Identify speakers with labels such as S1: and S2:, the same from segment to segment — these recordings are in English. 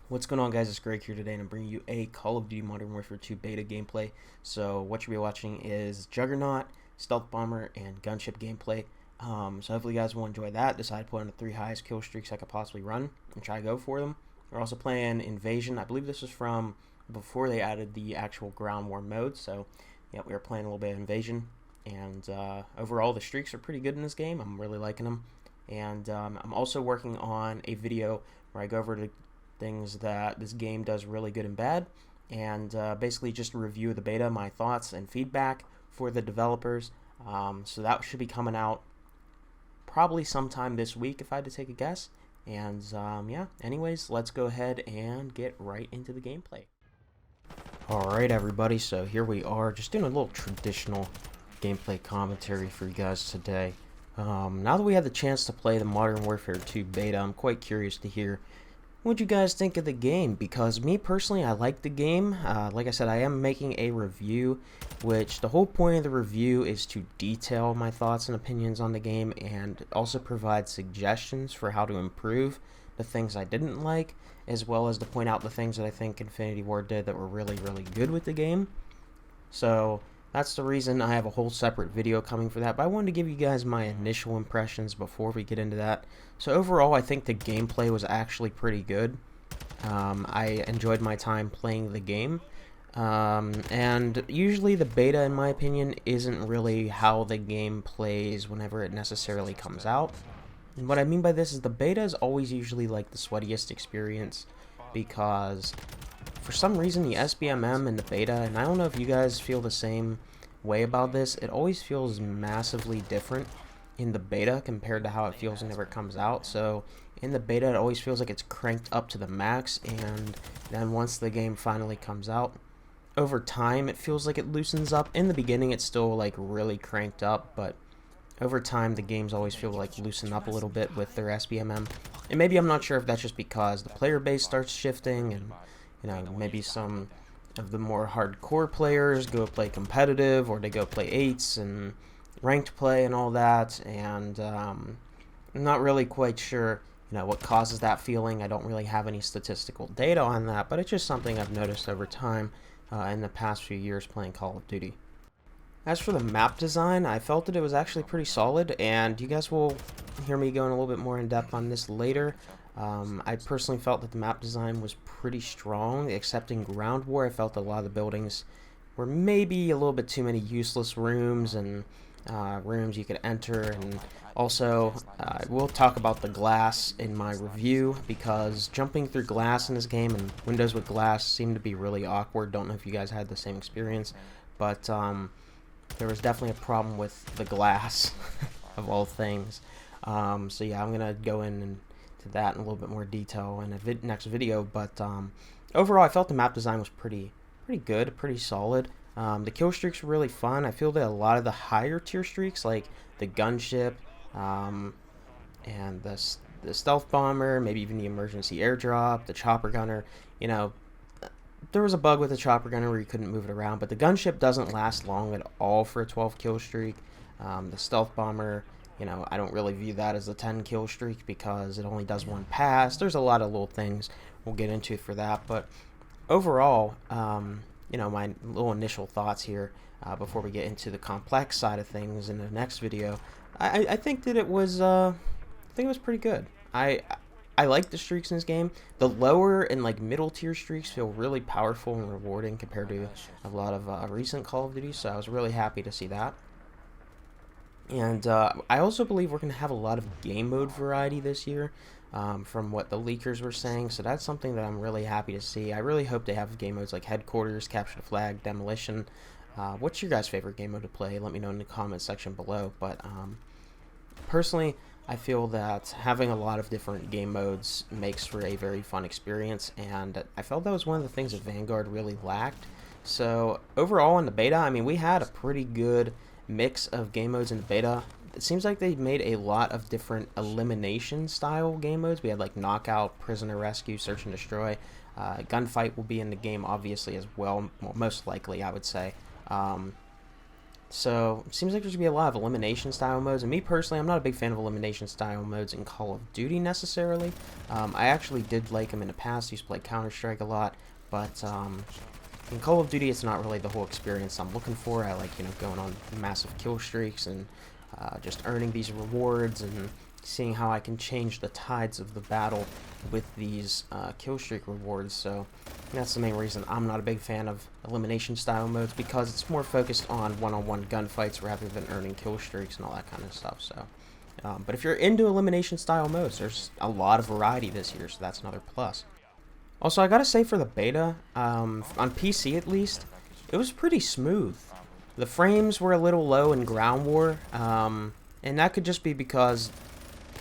S1: What's going on, guys? It's Greg here today, and I'm bringing you a Call of Duty Modern Warfare 2 beta gameplay. So what you'll be watching is Juggernaut, Stealth Bomber, and Gunship gameplay. So hopefully you guys will enjoy that. Decided to put on the 3 highest kill streaks I could possibly run and try to go for them. We're also playing Invasion. I believe this was from before they added the actual ground war mode. So yeah, we were playing a little bit of Invasion, and overall the streaks are pretty good in this game. I'm really liking them. And I'm also working on a video where I go over the things that this game does really good and bad, and basically just a review of the beta, my thoughts and feedback for the developers. So that should be coming out probably sometime this week if I had to take a guess. And yeah, anyways, let's go ahead and get right into the gameplay. Alright everybody, so here we are, just doing a little traditional gameplay commentary for you guys today. Now that we had the chance to play the Modern Warfare 2 beta, I'm quite curious to hear what you guys think of the game, because me personally, I like the game. Like I said, I am making a review, which the whole point of the review is to detail my thoughts and opinions on the game and also provide suggestions for how to improve the things I didn't like, as well as to point out the things that I think InfinityWard did that were really, really good with the game. So that's the reason I have a whole separate video coming for that, but I wanted to give you guys my initial impressions before we get into that. So overall, I think the gameplay was actually pretty good. I enjoyed my time playing the game, and usually the beta, in my opinion, isn't really how the game plays whenever it necessarily comes out. And what I mean by this is the beta is always usually like the sweatiest experience, because for some reason the SBMM and the beta, and I don't know if you guys feel the same way about this, it always feels massively different in the beta compared to how it feels whenever it comes out. So in the beta, it always feels like it's cranked up to the max, and then once the game finally comes out, over time it feels like it loosens up. In the beginning it's still like really cranked up, but over time the games always feel like loosen up a little bit with their SBMM. And maybe, I'm not sure if that's just because the player base starts shifting, and you know, maybe some of the more hardcore players go play competitive, or they go play 8s and ranked play and all that, and I'm not really quite sure, you know, what causes that feeling. I don't really have any statistical data on that, but it's just something I've noticed over time in the past few years playing Call of Duty. As for the map design, I felt that it was actually pretty solid, and you guys will hear me going a little bit more in depth on this later. I personally felt that the map design was pretty strong, except in ground war. I felt that a lot of the buildings were maybe a little bit too many useless rooms and rooms you could enter, and also we'll talk about the glass in my review, because jumping through glass in this game and windows with glass seemed to be really awkward. Don't know if you guys had the same experience, but there was definitely a problem with the glass of all things. So yeah, I'm gonna go into that in a little bit more detail in a next video, but overall I felt the map design was pretty good, pretty solid. The kill streaks were really fun. I feel that a lot of the higher tier streaks, like the gunship and the stealth bomber, maybe even the emergency airdrop, the chopper gunner, you know, there was a bug with the chopper gunner where you couldn't move it around, but the gunship doesn't last long at all for a 12 kill streak. The stealth bomber, you know, I don't really view that as a 10 kill streak because it only does one pass. There's a lot of little things we'll get into for that, but overall, you know, my little initial thoughts here before we get into the complex side of things in the next video. I think that it was pretty good. I like the streaks in this game. The lower and like middle tier streaks feel really powerful and rewarding compared to a lot of recent Call of Duty, so I was really happy to see that. And I also believe we're going to have a lot of game mode variety this year, from what the leakers were saying, so that's something that I'm really happy to see. I really hope they have game modes like Headquarters, Capture the Flag, Demolition. What's your guys' favorite game mode to play? Let me know in the comment section below. But personally, I feel that having a lot of different game modes makes for a very fun experience, and I felt that was one of the things that Vanguard really lacked. So overall in the beta, I mean, we had a pretty good mix of game modes in the beta. It seems like they made a lot of different elimination style game modes. We had like knockout, prisoner rescue, search and destroy. Gunfight will be in the game obviously as well, most likely I would say. So it seems like there's gonna be a lot of elimination style modes, and me personally, I'm not a big fan of elimination style modes in Call of Duty necessarily. I actually did like them in the past. I used to play Counter-Strike a lot, but in Call of Duty, it's not really the whole experience I'm looking for. I like, going on massive kill streaks and just earning these rewards and seeing how I can change the tides of the battle with these kill streak rewards. So that's the main reason I'm not a big fan of elimination style modes, because it's more focused on one-on-one gunfights rather than earning kill streaks and all that kind of stuff. So, but if you're into elimination style modes, there's a lot of variety this year, so that's another plus. Also, I gotta say, for the beta, on PC at least, it was pretty smooth. The frames were a little low in Ground War, and that could just be because,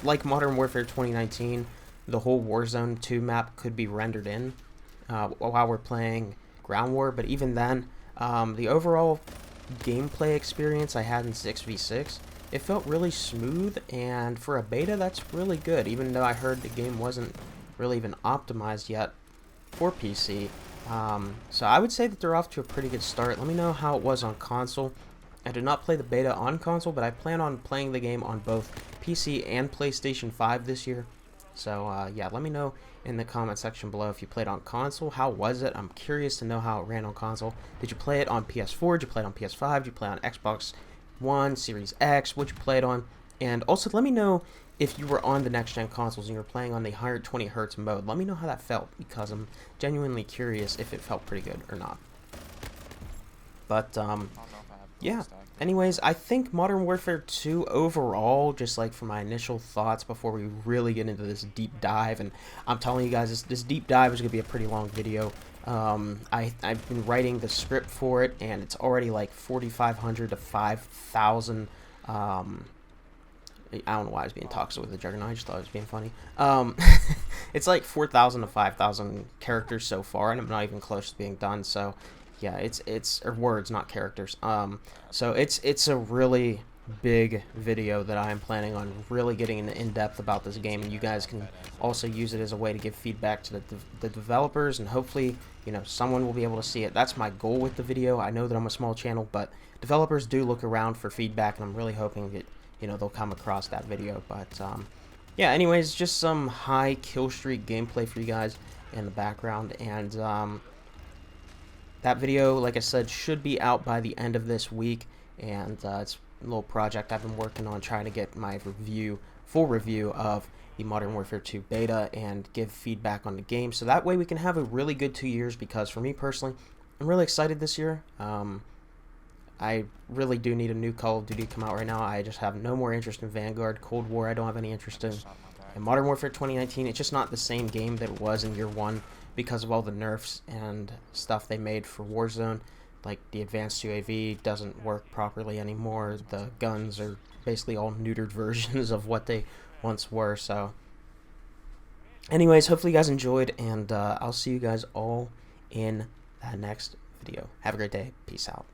S1: like Modern Warfare 2019, the whole Warzone 2 map could be rendered in while we're playing Ground War, but even then, the overall gameplay experience I had in 6v6, it felt really smooth, and for a beta, that's really good, even though I heard the game wasn't really even optimized yet for PC. So I would say that they're off to a pretty good start. Let me know how it was on console. I did not play the beta on console, but I plan on playing the game on both PC and PlayStation 5 this year. So yeah, let me know in the comment section below if you played on console. How was it? I'm curious to know how it ran on console. Did you play it on PS4? Did you play it on PS5? Did you play it on Xbox One, Series X? What'd you play it on? And also let me know if you were on the next-gen consoles and you were playing on the 120Hz mode. Let me know how that felt, because I'm genuinely curious if it felt pretty good or not. But, yeah. Anyways, I think Modern Warfare 2 overall, just like for my initial thoughts before we really get into this deep dive, and I'm telling you guys, this deep dive is going to be a pretty long video. I've been writing the script for it, and it's already like 4,500 to 5,000, I don't know why I was being toxic with the Juggernaut. I just thought it was being funny. It's like 4,000 to 5,000 characters so far, and I'm not even close to being done. So, yeah, it's or words, not characters. So it's a really big video that I am planning on really getting in depth about this game, and you guys can also use it as a way to give feedback to the developers, and hopefully, someone will be able to see it. That's my goal with the video. I know that I'm a small channel, but developers do look around for feedback, and I'm really hoping that they'll come across that video. But yeah, anyways, just some high kill streak gameplay for you guys in the background, and that video, like I said, should be out by the end of this week, and it's a little project I've been working on, trying to get my full review of the Modern Warfare 2 beta and give feedback on the game, so that way we can have a really good 2 years, because for me personally, I'm really excited this year. I really do need a new Call of Duty to come out right now. I just have no more interest in Vanguard. Cold War, I don't have any interest in. And Modern Warfare 2019, it's just not the same game that it was in year one because of all the nerfs and stuff they made for Warzone. Like, the advanced UAV doesn't work properly anymore. The guns are basically all neutered versions of what they once were. So, anyways, hopefully you guys enjoyed, and I'll see you guys all in that next video. Have a great day. Peace out.